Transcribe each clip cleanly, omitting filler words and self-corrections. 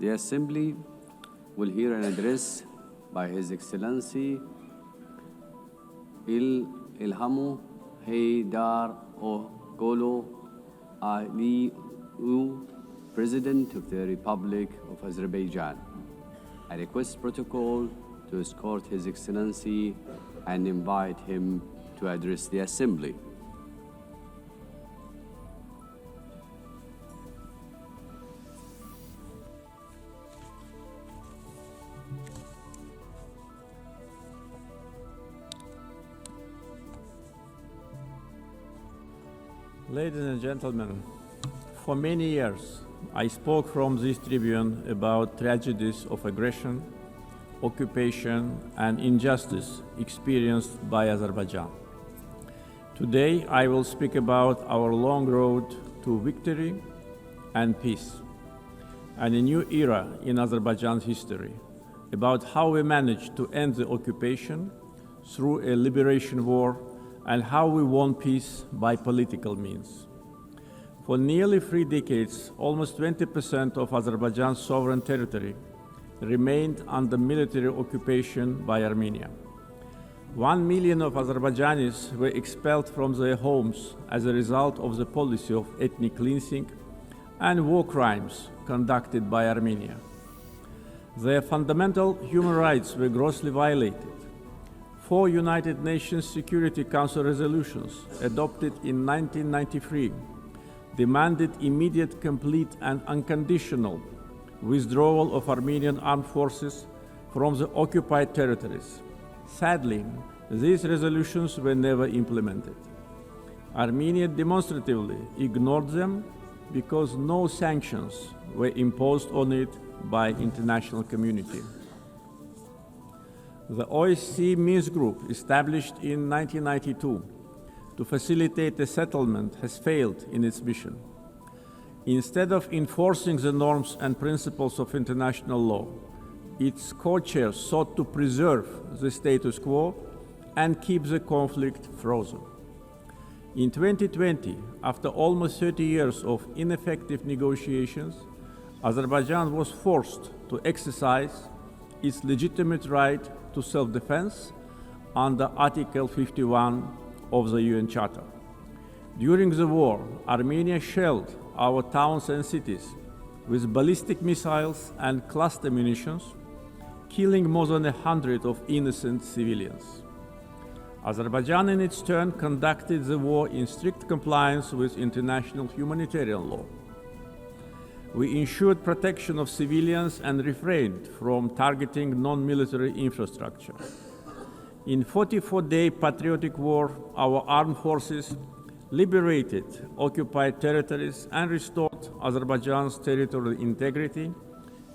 The Assembly will hear an address by His Excellency Ilham Haydar Ogolo Aliyev, President of the Republic of Azerbaijan. I request protocol to escort His Excellency and invite him to address the Assembly. Ladies and gentlemen, for many years, I spoke from this tribune about tragedies of aggression, occupation, and injustice experienced by Azerbaijan. Today, I will speak about our long road to victory and peace, and a new era in Azerbaijan's history, about how we managed to end the occupation through a liberation war and how we won peace by political means. For nearly 3 decades, almost 20% of Azerbaijan's sovereign territory remained under military occupation by Armenia. 1 million of Azerbaijanis were expelled from their homes as a result of the policy of ethnic cleansing and war crimes conducted by Armenia. Their fundamental human rights were grossly violated. 4 United Nations Security Council resolutions adopted in 1993 demanded immediate, complete, and unconditional withdrawal of Armenian armed forces from the occupied territories. Sadly, these resolutions were never implemented. Armenia demonstratively ignored them because no sanctions were imposed on it by international community. The OSCE Minsk Group, established in 1992 to facilitate a settlement, has failed in its mission. Instead of enforcing the norms and principles of international law, its co-chairs sought to preserve the status quo and keep the conflict frozen. In 2020, after almost 30 years of ineffective negotiations, Azerbaijan was forced to exercise its legitimate right to self-defense under Article 51 of the UN Charter. During the war, Armenia shelled our towns and cities with ballistic missiles and cluster munitions, killing more than 100 of innocent civilians. Azerbaijan, in its turn, conducted the war in strict compliance with international humanitarian law. We ensured protection of civilians and refrained from targeting non-military infrastructure. In 44-day patriotic war, our armed forces liberated occupied territories and restored Azerbaijan's territorial integrity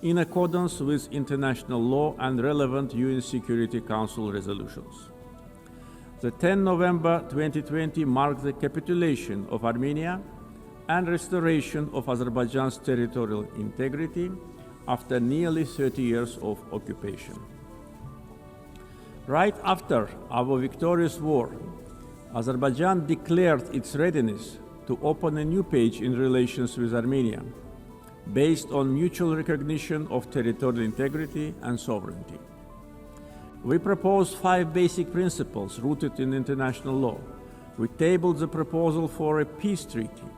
in accordance with international law and relevant UN Security Council resolutions. The 10 November 2020 marked the capitulation of Armenia and restoration of Azerbaijan's territorial integrity after nearly 30 years of occupation. Right after our victorious war, Azerbaijan declared its readiness to open a new page in relations with Armenia, based on mutual recognition of territorial integrity and sovereignty. We proposed 5 basic principles rooted in international law. We tabled the proposal for a peace treaty.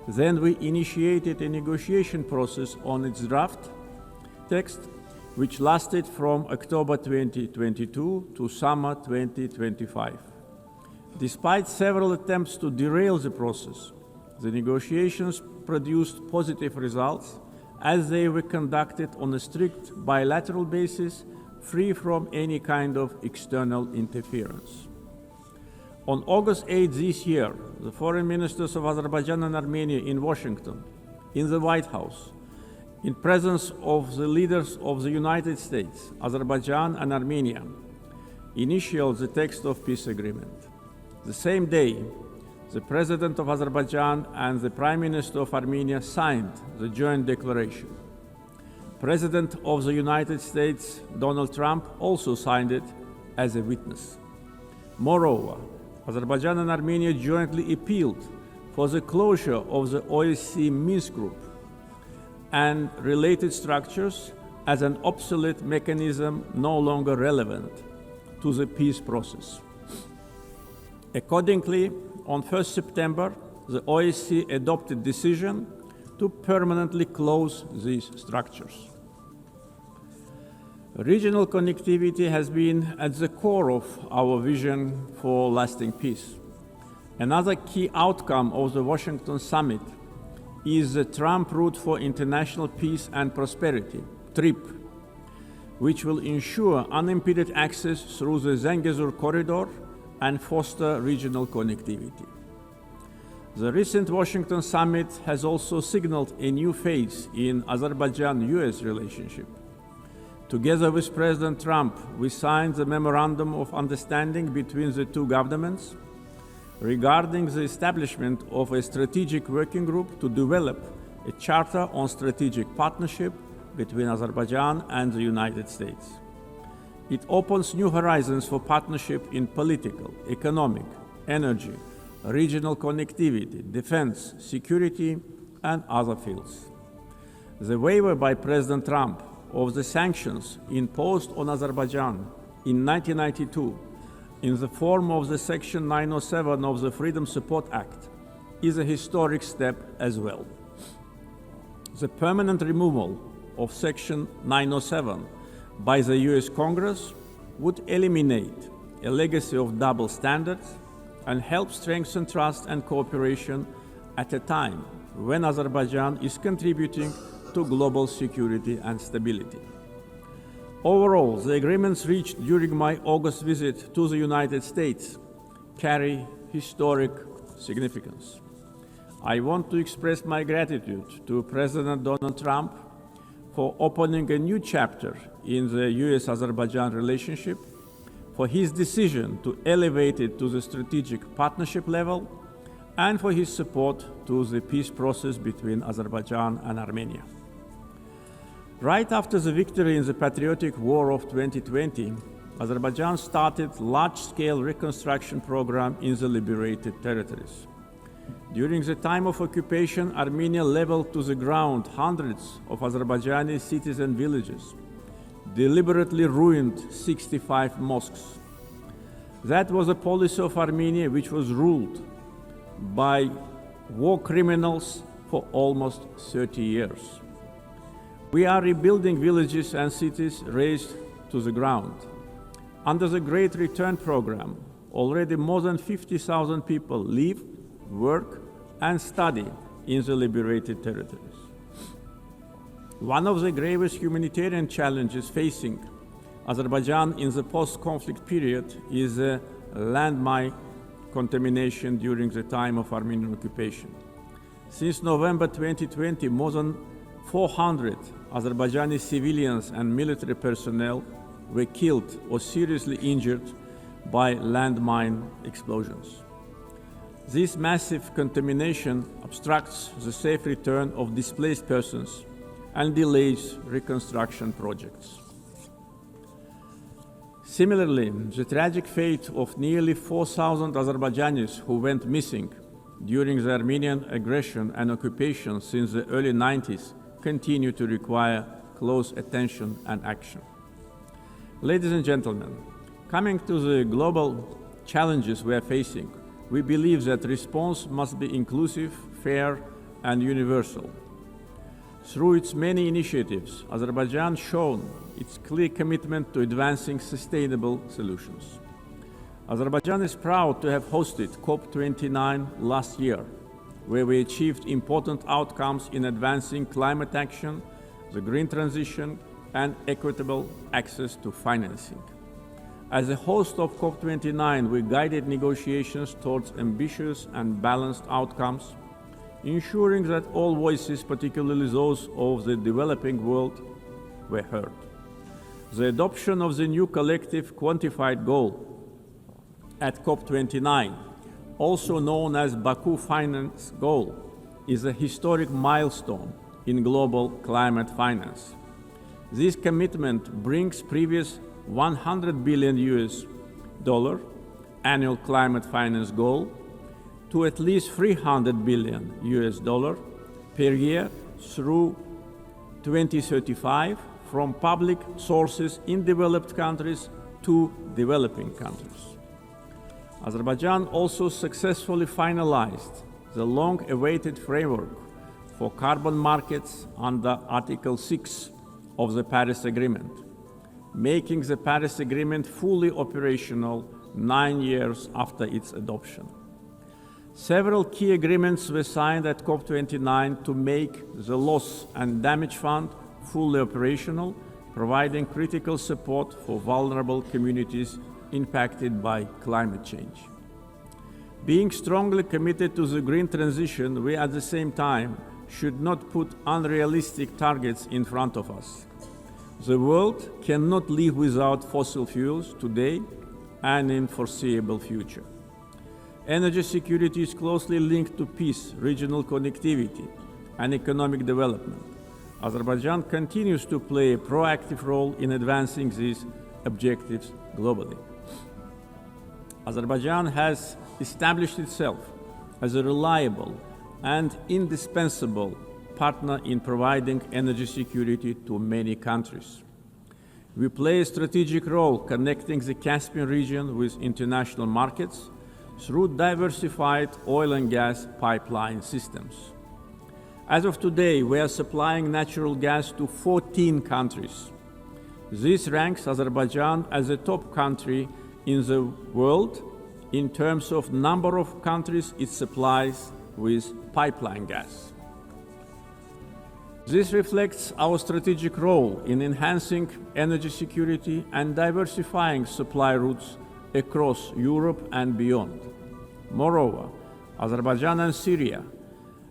Then we initiated a negotiation process on its draft text, which lasted from October 2022 to summer 2025. Despite several attempts to derail the process, the negotiations produced positive results as they were conducted on a strict bilateral basis, free from any kind of external interference. On August 8 this year, the foreign ministers of Azerbaijan and Armenia in Washington, in the White House, in presence of the leaders of the United States, Azerbaijan and Armenia, initialed the text of peace agreement. The same day, the President of Azerbaijan and the Prime Minister of Armenia signed the joint declaration. President of the United States, Donald Trump, also signed it as a witness. Moreover, Azerbaijan and Armenia jointly appealed for the closure of the OSCE Minsk Group. and related structures as an obsolete mechanism no longer relevant to the peace process. Accordingly, on 1 September, the OSCE adopted decision to permanently close these structures. Regional connectivity has been at the core of our vision for lasting peace. Another key outcome of the Washington summit is the Trump Route for International Peace and Prosperity, TRIP, which will ensure unimpeded access through the Zangazur corridor and foster regional connectivity. The recent Washington summit has also signaled a new phase in Azerbaijan-US relationship. Together with President Trump, we signed the memorandum of understanding between the two governments regarding the establishment of a strategic working group to develop a charter on strategic partnership between Azerbaijan and the United States. It opens new horizons for partnership in political, economic, energy, regional connectivity, defense, security, and other fields. The waiver by President Trump of the sanctions imposed on Azerbaijan in 1992 in the form of the Section 907 of the Freedom Support Act is a historic step as well. The permanent removal of Section 907 by the US Congress would eliminate a legacy of double standards and help strengthen trust and cooperation at a time when Azerbaijan is contributing to global security and stability. Overall, the agreements reached during my August visit to the United States carry historic significance. I want to express my gratitude to President Donald Trump for opening a new chapter in the U.S. Azerbaijan relationship, for his decision to elevate it to the strategic partnership level, and for his support to the peace process between Azerbaijan and Armenia. Right after the victory in the patriotic war of 2020, Azerbaijan started large-scale reconstruction program in the liberated territories. During the time of occupation, Armenia leveled to the ground hundreds of Azerbaijani cities and villages, deliberately ruined 65 mosques. That was a policy of Armenia which was ruled by war criminals for almost 30 years. We are rebuilding villages and cities razed to the ground. Under the Great Return program, already more than 50,000 people live, work, and study in the liberated territories. One of the gravest humanitarian challenges facing Azerbaijan in the post-conflict period is landmine contamination during the time of Armenian occupation. Since November 2020, more than 400 Azerbaijani civilians and military personnel were killed or seriously injured by landmine explosions. This massive contamination obstructs the safe return of displaced persons and delays reconstruction projects. Similarly, the tragic fate of nearly 4,000 Azerbaijanis who went missing during the Armenian aggression and occupation since the early 90s continue to require close attention and action. Ladies and gentlemen, coming to the global challenges we are facing, we believe that response must be inclusive, fair, and universal. Through its many initiatives, Azerbaijan shown its clear commitment to advancing sustainable solutions. Azerbaijan is proud to have hosted COP29 last year, where we achieved important outcomes in advancing climate action, the green transition, and equitable access to financing. As a host of COP29, we guided negotiations towards ambitious and balanced outcomes, ensuring that all voices, particularly those of the developing world, were heard. The adoption of the new collective quantified goal at COP29, also known as Baku Finance Goal, is a historic milestone in global climate finance. This commitment brings previous $100 billion annual climate finance goal to at least $300 billion per year through 2035 from public sources in developed countries to developing countries. Azerbaijan also successfully finalized the long-awaited framework for carbon markets under Article 6 of the Paris Agreement, making the Paris Agreement fully operational 9 years after its adoption. Several key agreements were signed at COP29 to make the Loss and Damage Fund fully operational, providing critical support for vulnerable communities impacted by climate change. Being strongly committed to the green transition, we at the same time should not put unrealistic targets in front of us. The world cannot live without fossil fuels today and in foreseeable future. Energy security is closely linked to peace, regional connectivity, and economic development. Azerbaijan continues to play a proactive role in advancing these objectives globally. Azerbaijan has established itself as a reliable and indispensable partner in providing energy security to many countries. We play a strategic role connecting the Caspian region with international markets through diversified oil and gas pipeline systems. As of today, we are supplying natural gas to 14 countries. This ranks Azerbaijan as a top country in the world in terms of number of countries it supplies with pipeline gas. This reflects our strategic role in enhancing energy security and diversifying supply routes across Europe and beyond. Moreover, Azerbaijan and Syria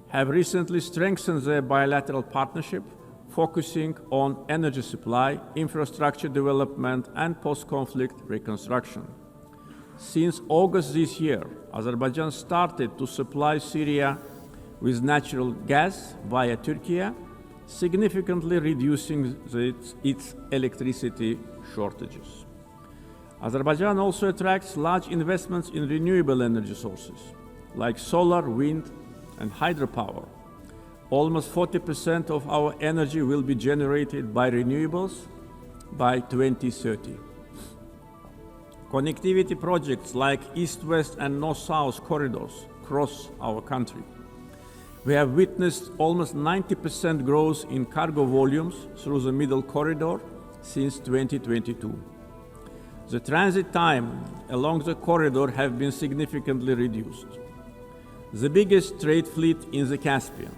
have recently strengthened their bilateral partnership, focusing on energy supply, infrastructure development, and post-conflict reconstruction. Since August this year, Azerbaijan started to supply Syria with natural gas via Turkey, significantly reducing its electricity shortages. Azerbaijan also attracts large investments in renewable energy sources, like solar, wind, and hydropower. Almost 40% of our energy will be generated by renewables by 2030. Connectivity projects like East-West and North-South corridors cross our country. We have witnessed almost 90% growth in cargo volumes through the Middle Corridor since 2022. The transit time along the corridor have been significantly reduced. The biggest trade fleet in the Caspian,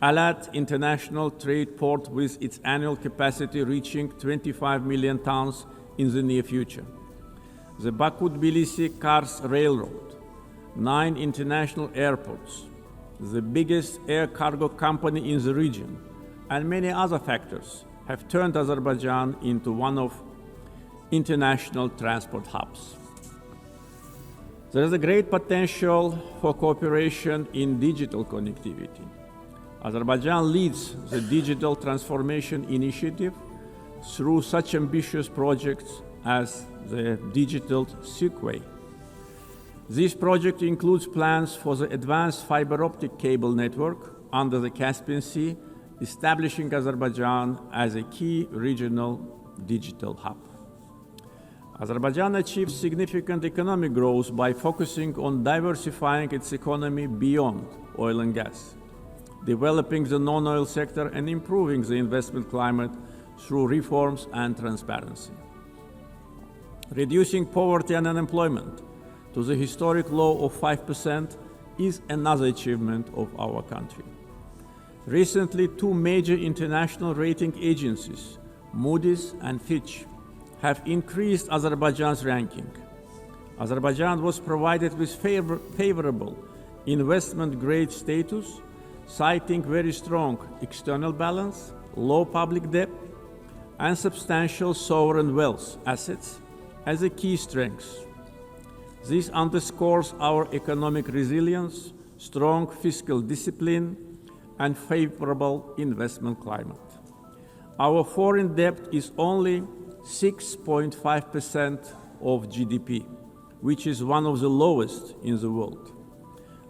Alat International Trade Port, with its annual capacity reaching 25 million tons in the near future. The Baku-Tbilisi-Kars Railroad, 9 international airports, the biggest air cargo company in the region, and many other factors have turned Azerbaijan into one of international transport hubs. There is a great potential for cooperation in digital connectivity. Azerbaijan leads the Digital Transformation Initiative through such ambitious projects as the Digital Silkway. This project includes plans for the advanced fiber optic cable network under the Caspian Sea, establishing Azerbaijan as a key regional digital hub. Azerbaijan achieved significant economic growth by focusing on diversifying its economy beyond oil and gas, developing the non-oil sector, and improving the investment climate through reforms and transparency. Reducing poverty and unemployment to the historic low of 5% is another achievement of our country. Recently, 2 major international rating agencies, Moody's and Fitch, have increased Azerbaijan's ranking. Azerbaijan was provided with favorable investment-grade status, citing very strong external balance, low public debt, and substantial sovereign wealth assets as a key strengths. This underscores our economic resilience, strong fiscal discipline, and favorable investment climate. Our foreign debt is only 6.5% of GDP, which is one of the lowest in the world.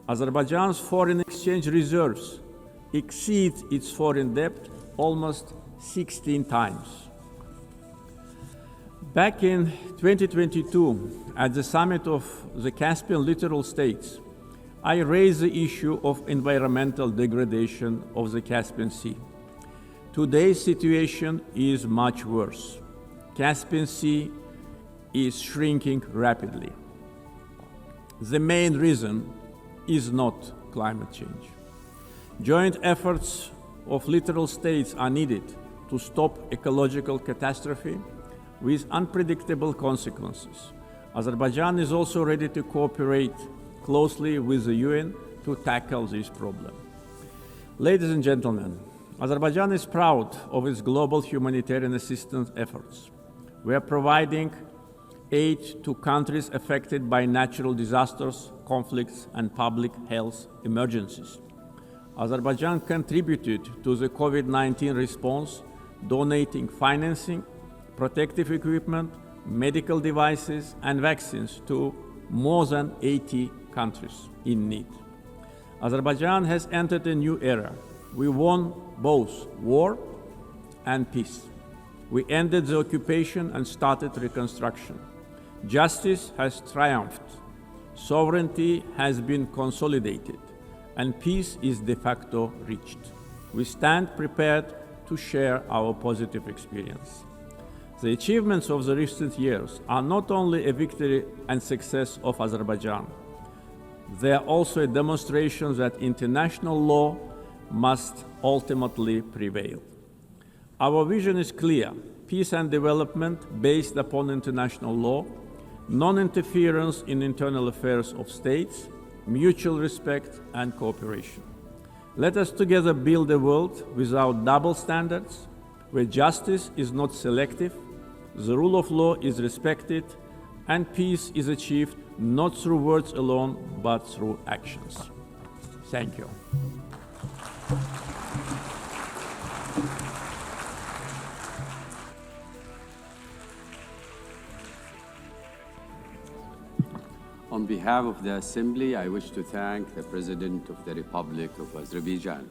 Azerbaijan's foreign exchange reserves exceed its foreign debt almost 16 times. Back in 2022, at the summit of the Caspian littoral states, I raised the issue of environmental degradation of the Caspian Sea. Today's situation is much worse. Caspian Sea is shrinking rapidly. The main reason is not climate change. Joint efforts of littoral states are needed to stop ecological catastrophe with unpredictable consequences. Azerbaijan is also ready to cooperate closely with the UN to tackle this problem. Ladies and gentlemen, Azerbaijan is proud of its global humanitarian assistance efforts. We are providing aid to countries affected by natural disasters, conflicts, and public health emergencies. Azerbaijan contributed to the COVID-19 response, donating financing, protective equipment, medical devices, and vaccines to more than 80 countries in need. Azerbaijan has entered a new era. We won both war and peace. We ended the occupation and started reconstruction. Justice has triumphed. Sovereignty has been consolidated, and peace is de facto reached. We stand prepared to share our positive experience. The achievements of the recent years are not only a victory and success of Azerbaijan, they are also a demonstration that international law must ultimately prevail. Our vision is clear: peace and development based upon international law, non-interference in internal affairs of states, mutual respect and cooperation. Let us together build a world without double standards, where justice is not selective, the rule of law is respected, and peace is achieved not through words alone, but through actions. Thank you. On behalf of the Assembly, I wish to thank the President of the Republic of Azerbaijan.